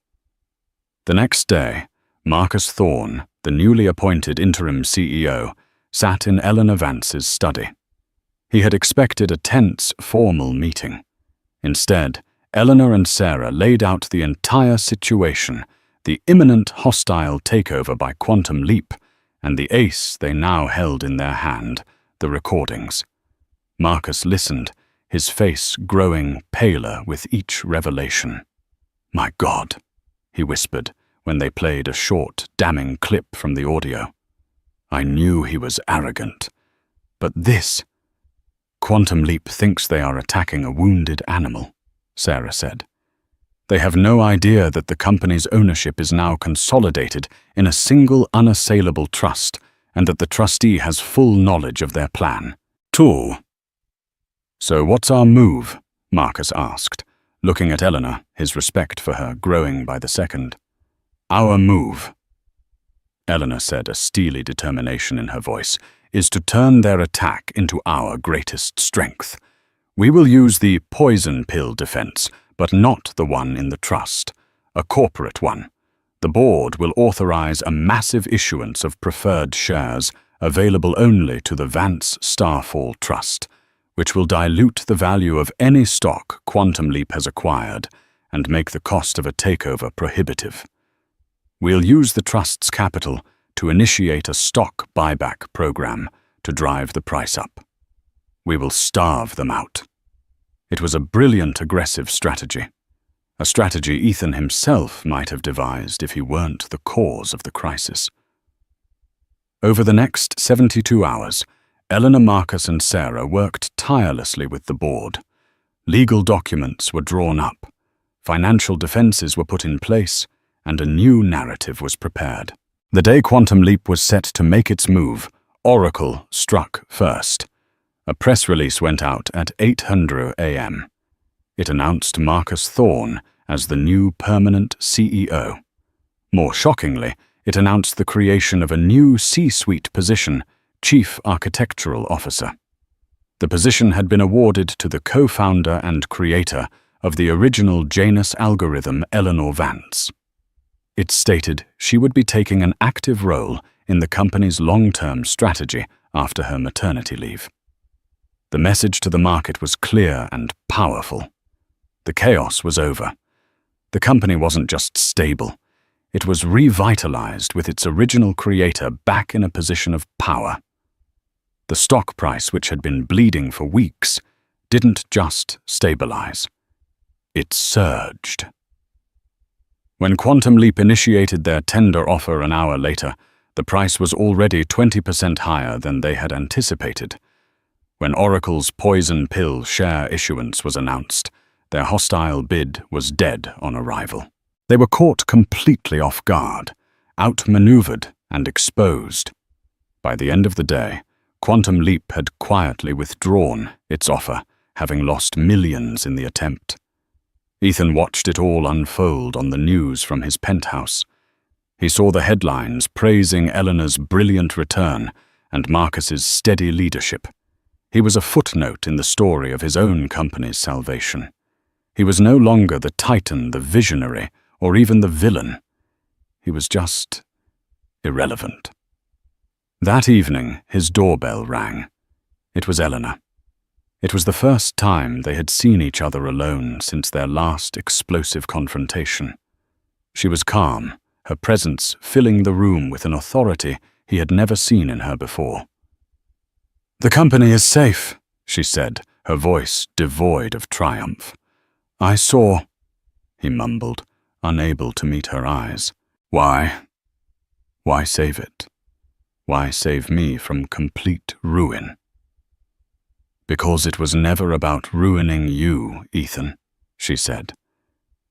The next day, Marcus Thorne, the newly appointed interim CEO, sat in Eleanor Vance's study. He had expected a tense, formal meeting. Instead, Eleanor and Sarah laid out the entire situation, the imminent hostile takeover by Quantum Leap, and the ace they now held in their hand, the recordings. Marcus listened, his face growing paler with each revelation. "My God," he whispered when they played a short, damning clip from the audio. "I knew he was arrogant. But this—" "Quantum Leap thinks they are attacking a wounded animal," Sarah said. "They have no idea that the company's ownership is now consolidated in a single unassailable trust, and that the trustee has full knowledge of their plan. Tool." "So what's our move?" Marcus asked, looking at Eleanor, his respect for her growing by the second. "Our move," Eleanor said, a steely determination in her voice, "is to turn their attack into our greatest strength. We will use the poison pill defense, but not the one in the trust, a corporate one. The board will authorize a massive issuance of preferred shares available only to the Vance Starfall Trust, which will dilute the value of any stock Quantum Leap has acquired and make the cost of a takeover prohibitive. We'll use the trust's capital to initiate a stock buyback program to drive the price up. We will starve them out." It was a brilliant, aggressive strategy. A strategy Ethan himself might have devised if he weren't the cause of the crisis. Over the next 72 hours, Eleanor, Marcus, and Sarah worked tirelessly with the board. Legal documents were drawn up, financial defenses were put in place, and a new narrative was prepared. The day Quantum Leap was set to make its move, Oracle struck first. A press release went out at 8:00 a.m. It announced Marcus Thorne as the new permanent CEO. More shockingly, it announced the creation of a new C-suite position, Chief Architectural Officer. The position had been awarded to the co-founder and creator of the original Janus algorithm, Eleanor Vance. It stated she would be taking an active role in the company's long-term strategy after her maternity leave. The message to the market was clear and powerful. The chaos was over. The company wasn't just stable. It was revitalized with its original creator back in a position of power. The stock price, which had been bleeding for weeks, didn't just stabilize. It surged. When Quantum Leap initiated their tender offer an hour later, the price was already 20% higher than they had anticipated. When Oracle's poison pill share issuance was announced, their hostile bid was dead on arrival. They were caught completely off guard, outmaneuvered and exposed. By the end of the day, Quantum Leap had quietly withdrawn its offer, having lost millions in the attempt. Ethan watched it all unfold on the news from his penthouse. He saw the headlines praising Eleanor's brilliant return and Marcus's steady leadership. He was a footnote in the story of his own company's salvation. He was no longer the titan, the visionary, or even the villain. He was just irrelevant. That evening, his doorbell rang. It was Eleanor. It was the first time they had seen each other alone since their last explosive confrontation. She was calm, her presence filling the room with an authority he had never seen in her before. "The company is safe," she said, her voice devoid of triumph. "I saw," he mumbled, unable to meet her eyes. "Why? Why save it? Why save me from complete ruin?" "Because it was never about ruining you, Ethan," she said,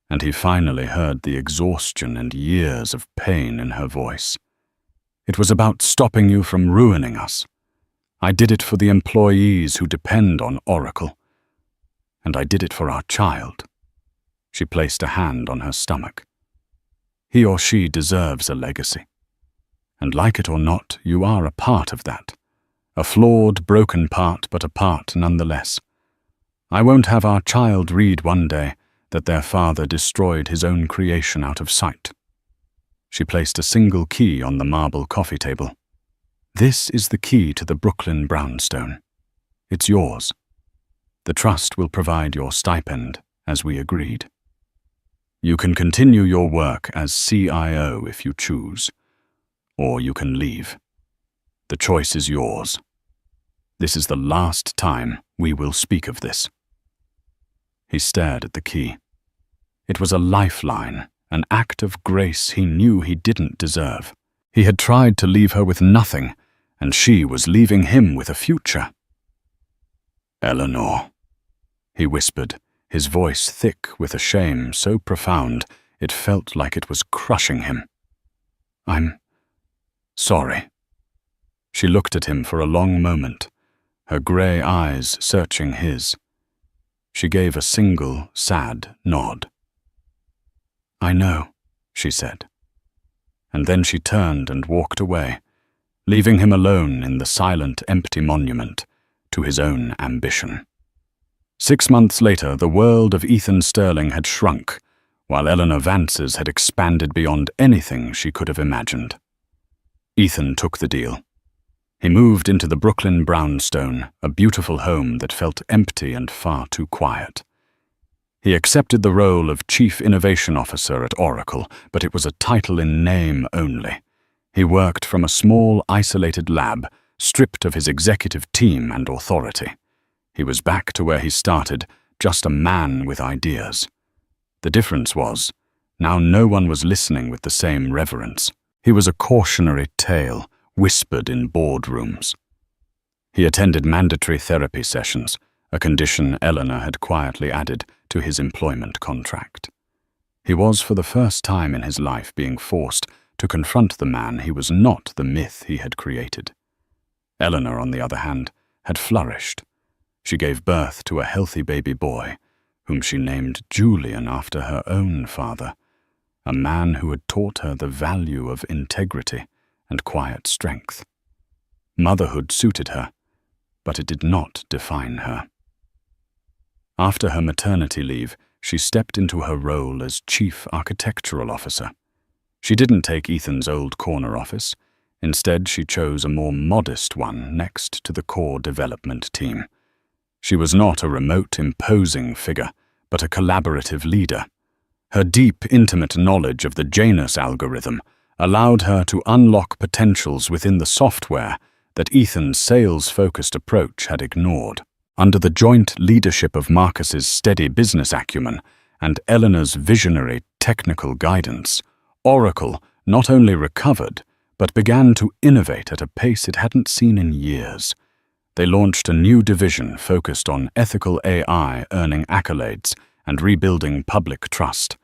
and he finally heard the exhaustion and years of pain in her voice. "It was about stopping you from ruining us. I did it for the employees who depend on Oracle, and I did it for our child." She placed a hand on her stomach. "He or she deserves a legacy. And like it or not, you are a part of that. A flawed, broken part, but a part nonetheless. I won't have our child read one day that their father destroyed his own creation out of sight." She placed a single key on the marble coffee table. "This is the key to the Brooklyn brownstone. It's yours. The trust will provide your stipend, as we agreed. You can continue your work as CIO if you choose, or you can leave. The choice is yours. This is the last time we will speak of this." He stared at the key. It was a lifeline, an act of grace he knew he didn't deserve. He had tried to leave her with nothing, and she was leaving him with a future. "Eleanor," he whispered, his voice thick with a shame so profound it felt like it was crushing him. "I'm sorry." She looked at him for a long moment, her grey eyes searching his. She gave a single, sad nod. "I know," she said. And then she turned and walked away, leaving him alone in the silent, empty monument to his own ambition. 6 months later, the world of Ethan Sterling had shrunk, while Eleanor Vance's had expanded beyond anything she could have imagined. Ethan took the deal. He moved into the Brooklyn brownstone, a beautiful home that felt empty and far too quiet. He accepted the role of Chief Innovation Officer at Oracle, but it was a title in name only. He worked from a small, isolated lab, stripped of his executive team and authority. He was back to where he started, just a man with ideas. The difference was, now no one was listening with the same reverence. He was a cautionary tale, whispered in boardrooms. He attended mandatory therapy sessions, a condition Eleanor had quietly added to his employment contract. He was for the first time in his life being forced to confront the man he was not the myth he had created. Eleanor, on the other hand, had flourished. She gave birth to a healthy baby boy, whom she named Julian after her own father, a man who had taught her the value of integrity and quiet strength. Motherhood suited her, but it did not define her. After her maternity leave, she stepped into her role as Chief Architectural Officer. She didn't take Ethan's old corner office. Instead, she chose a more modest one next to the core development team. She was not a remote, imposing figure, but a collaborative leader. Her deep, intimate knowledge of the Janus algorithm allowed her to unlock potentials within the software that Ethan's sales-focused approach had ignored. Under the joint leadership of Marcus's steady business acumen and Eleanor's visionary, technical guidance, Oracle not only recovered, but began to innovate at a pace it hadn't seen in years. They launched a new division focused on ethical AI earning accolades and rebuilding public trust.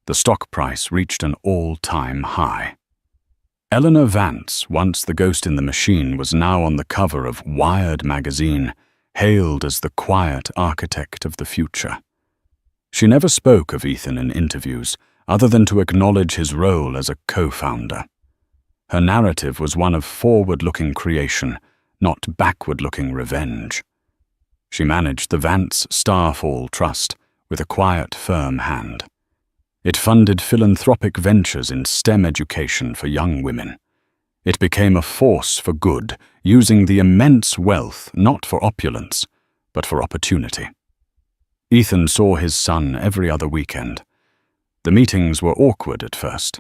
The stock price reached an all-time high. Eleanor Vance, once the ghost in the machine, was now on the cover of Wired magazine, hailed as the quiet architect of the future. She never spoke of Ethan in interviews, other than to acknowledge his role as a co-founder. Her narrative was one of forward-looking creation, not backward-looking revenge. She managed the Vance Starfall Trust with a quiet, firm hand. It funded philanthropic ventures in STEM education for young women. It became a force for good, using the immense wealth not for opulence, but for opportunity. Ethan saw his son every other weekend. The meetings were awkward at first.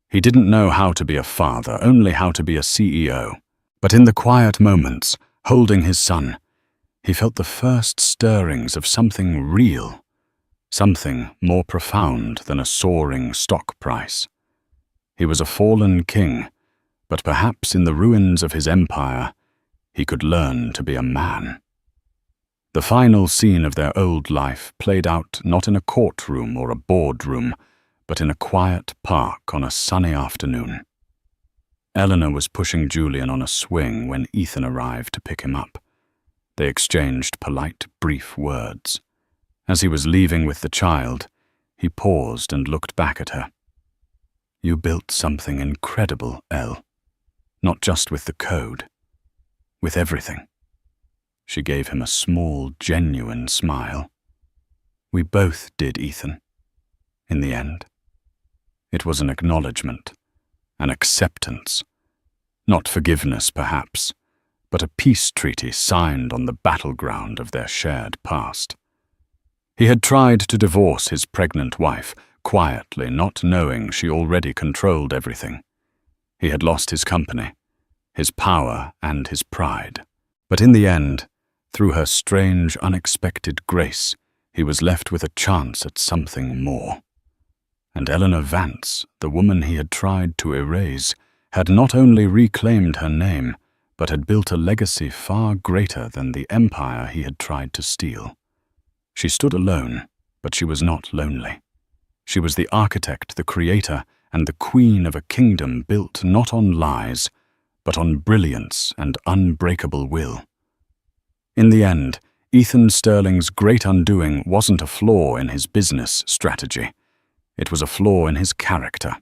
He didn't know how to be a father, only how to be a CEO. But in the quiet moments, holding his son, he felt the first stirrings of something real, something more profound than a soaring stock price. He was a fallen king, but perhaps in the ruins of his empire, he could learn to be a man. The final scene of their old life played out not in a courtroom or a boardroom, but in a quiet park on a sunny afternoon. Eleanor was pushing Julian on a swing when Ethan arrived to pick him up. They exchanged polite, brief words. As he was leaving with the child, he paused and looked back at her. "You built something incredible, Elle. Not just with the code, with everything." She gave him a small, genuine smile. "We both did, Ethan. In the end." It was an acknowledgement, an acceptance. Not forgiveness, perhaps, but a peace treaty signed on the battleground of their shared past. He had tried to divorce his pregnant wife, quietly, not knowing she already controlled everything. He had lost his company, his power and his pride. But in the end, through her strange, unexpected grace, he was left with a chance at something more. And Eleanor Vance, the woman he had tried to erase, had not only reclaimed her name, but had built a legacy far greater than the empire he had tried to steal. She stood alone, but she was not lonely. She was the architect, the creator, and the queen of a kingdom built not on lies, but on brilliance and unbreakable will. In the end, Ethan Sterling's great undoing wasn't a flaw in his business strategy. It was a flaw in his character.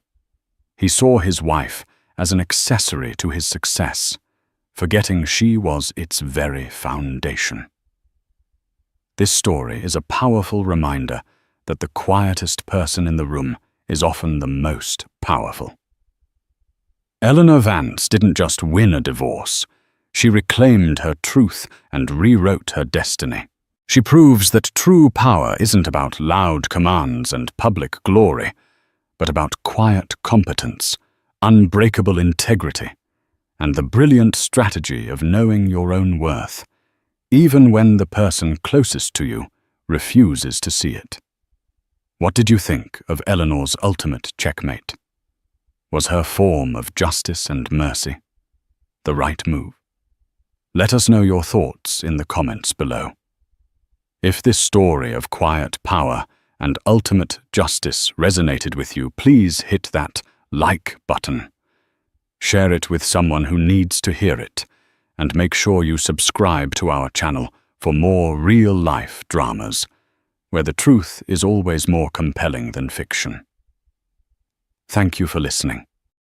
He saw his wife as an accessory to his success, forgetting she was its very foundation. This story is a powerful reminder that the quietest person in the room is often the most powerful. Eleanor Vance didn't just win a divorce. She reclaimed her truth and rewrote her destiny. She proves that true power isn't about loud commands and public glory, but about quiet competence, unbreakable integrity, and the brilliant strategy of knowing your own worth, even when the person closest to you refuses to see it. What did you think of Eleanor's ultimate checkmate? Was her form of justice and mercy the right move? Let us know your thoughts in the comments below. If this story of quiet power and ultimate justice resonated with you, please hit that like button. Share it with someone who needs to hear it, and make sure you subscribe to our channel for more real-life dramas, where the truth is always more compelling than fiction. Thank you for listening.